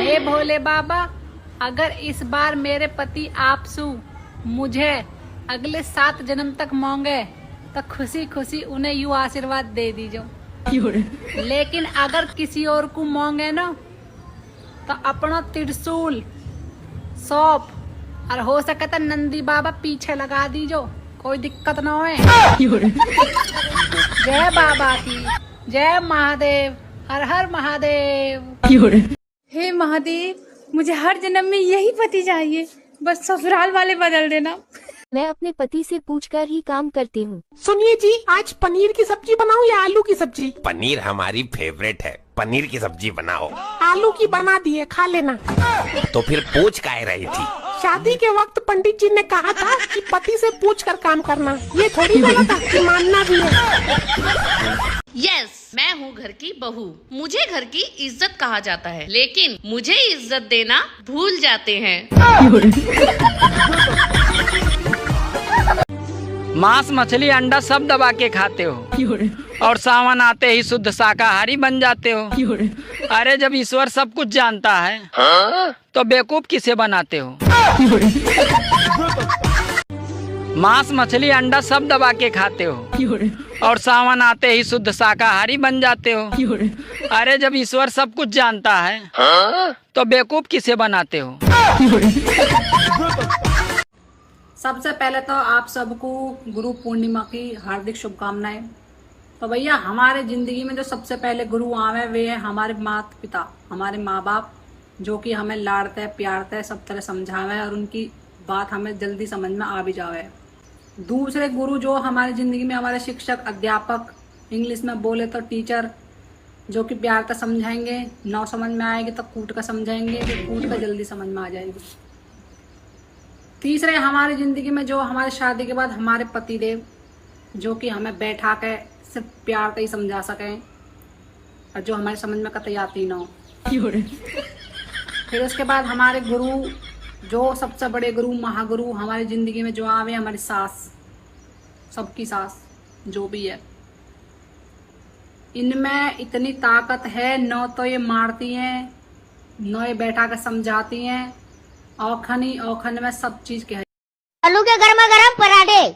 हे भोले बाबा, अगर इस बार मेरे पति आपसू मुझे अगले 7 जन्म तक मांगे तो खुशी खुशी उन्हें यूं आशीर्वाद दे दीजो। लेकिन अगर किसी और को मांगे ना तो अपना त्रिशूल, सौंप और हो सके तो नंदी बाबा पीछे लगा दीजो, कोई दिक्कत ना होए। जय बाबा की, जय महादेव, हर हर महादेव। हे महादेव, मुझे हर जन्म में यही पति चाहिए, बस ससुराल वाले बदल देना। मैं अपने पति से पूछकर ही काम करती हूँ। सुनिए जी, आज पनीर की सब्जी बनाऊं या आलू की सब्जी? पनीर हमारी फेवरेट है, पनीर की सब्जी बनाओ। आलू की बना दी है, खा लेना। तो फिर पूछ काहे रही थी? शादी के वक्त पंडित जी ने कहा था कि पति से पूछ कर काम करना, ये थोड़ी गलत है कि मानना भी है। यस, मैं हूँ घर की बहू, मुझे घर की इज्जत कहा जाता है, लेकिन मुझे इज्जत देना भूल जाते हैं। मांस, मछली, अंडा सब दबा के खाते हो और सावन आते ही शुद्ध शाकाहारी बन जाते हो। अरे जब ईश्वर सब कुछ जानता है तो बेवकूफ किसे बनाते हो? मांस, मछली, अंडा सब दबा के खाते हो और सावन आते ही शुद्ध शाकाहारी बन जाते हो। अरे जब ईश्वर सब कुछ जानता है तो बेवकूफ किसे बनाते हो? सबसे पहले तो आप सबको गुरु पूर्णिमा की हार्दिक शुभकामनाएं। तो भैया, हमारे जिंदगी में जो सबसे पहले गुरु आवे वे है हमारे माता पिता, हमारे माँ बाप, जो कि हमें लाड़ते प्यारते सब तरह समझावे और उनकी बात हमें जल्दी समझ में आ भी जावे। दूसरे गुरु जो हमारी जिंदगी में हमारे शिक्षक, अध्यापक, इंग्लिश में बोले तो टीचर, जो कि प्यार का समझाएंगे, ना समझ में आएगी तो कूट का समझाएंगे, तो कूट का जल्दी समझ में आ जाएगी। तीसरे हमारी जिंदगी में जो हमारे शादी के बाद हमारे पति देव, जो कि हमें बैठा के सिर्फ प्यार का ही समझा सकें और जो हमारे समझ में कतई आती ना हो। फिर उसके बाद हमारे गुरु, जो सबसे बड़े गुरु, महागुरु हमारी जिंदगी में जो आवे, हमारी सास, सबकी सास जो भी है, इनमें इतनी ताकत है, न तो ये मारती हैं, न ये बैठा कर समझाती हैं, औखन ही औखन में सब चीज के है। आलू के गर्मा गर्म पराठे।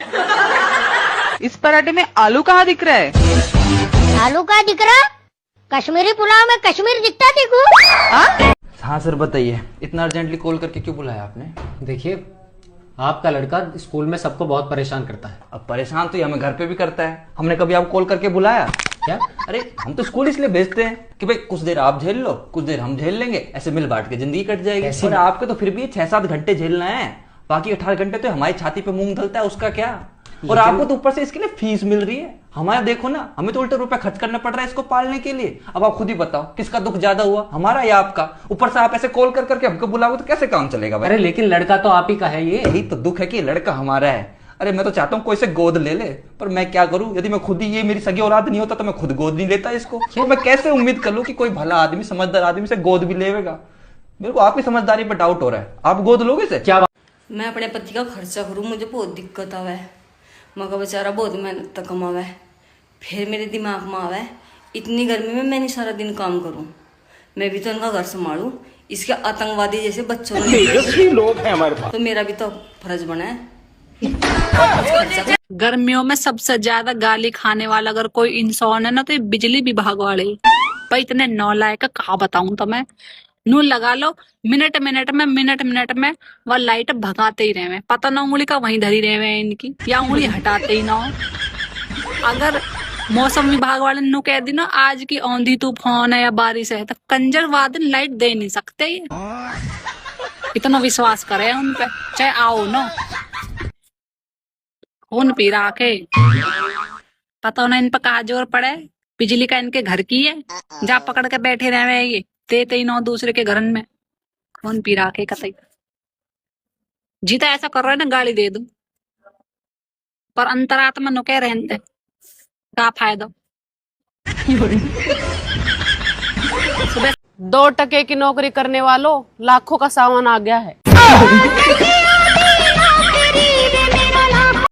इस पराठे में आलू कहाँ दिख रहा है? आलू का दिख रहा? कश्मीरी पुलाव में कश्मीर दिखता देखो। हाँ सर बताइए, इतना अर्जेंटली कॉल करके क्यों बुलाया आपने? देखिए, आपका लड़का स्कूल में सबको बहुत परेशान करता है। अब परेशान तो ये हमें घर पे भी करता है, हमने कभी आपको कॉल करके बुलाया क्या? अरे हम तो स्कूल इसलिए भेजते हैं कि भाई कुछ देर आप झेल लो, कुछ देर हम झेल लेंगे, ऐसे मिल बांट के जिंदगी कट जाएगी। और आपके तो फिर भी 6-7 घंटे झेलना है, बाकी 18 घंटे तो हमारी छाती पे मूंग धलता है, उसका क्या? और आपको तो ऊपर से इसके लिए फीस मिल रही है। हमारा देखो ना, हमें तो उल्टे रुपए खर्च करना पड़ रहा है इसको पालने के लिए। अब आप खुद ही बताओ किसका दुख ज्यादा हुआ, हमारा या आपका? ऊपर से आप ऐसे कॉल कर करके हमको बुलाओगे तो कैसे काम चलेगा भाई? अरे लेकिन लड़का तो आप ही का है। ये यही तो दुख है कि लड़का हमारा है। अरे मैं तो चाहता हूँ कोई से गोद ले ले, पर मैं क्या करूँ? यदि मैं खुद ही, ये मेरी सगी औलाद नहीं होता तो मैं खुद गोद नहीं लेता इसको। तो मैं कैसे उम्मीद कर लूँ कि कोई भला आदमी, समझदार आदमी से गोद भी लेगा? मेरे को आपकी समझदारी पर डाउट हो रहा है। आप गोद लोगे से? क्या मैं अपने पति का खर्चा करूँ, मुझे बहुत दिक्कत आवे, मगर बेचारा बहुत मेहनत तक कमावे। फिर मेरे दिमाग में आवे, इतनी गर्मी में मैं नहीं सारा दिन काम करूँ, मैं भी तो इनका घर संभालूं, इसके आतंकवादी जैसे बच्चों लोग हैं हमारे पास, तो मेरा भी तो फर्ज बना है। गर्मियों में सबसे ज्यादा गाली खाने वाला अगर कोई इंसान है ना तो ये बिजली विभाग वाले। भाई इतने नालायक, कहा बताऊं तो मैं। नू लगा लो, मिनट मिनट में वह लाइट भगाते ही रहे, पता ना उंगली का वहीं धरी रहे इनकी, या उंगली हटाते ही ना हो। अगर मौसम विभाग वाले नु कह दी ना आज की आंधी तूफान है या बारिश है, तो कंजर वादन लाइट दे नहीं सकते ये। इतना विश्वास करे उन पे, चाहे आओ ना खून पी रहा के, पता ना इन पर कहा जोर पड़े। बिजली का इनके घर की है, जा पकड़ के बैठे रहे ये, देते ही ना दूसरे के घर में। खून पी रहा के कतई जीता ऐसा कर रहे ना, गाली दे दो, पर अंतरात्मा नुके रहते का फायदा। 2 टके की नौकरी करने वालों, लाखों का सामान आ गया है।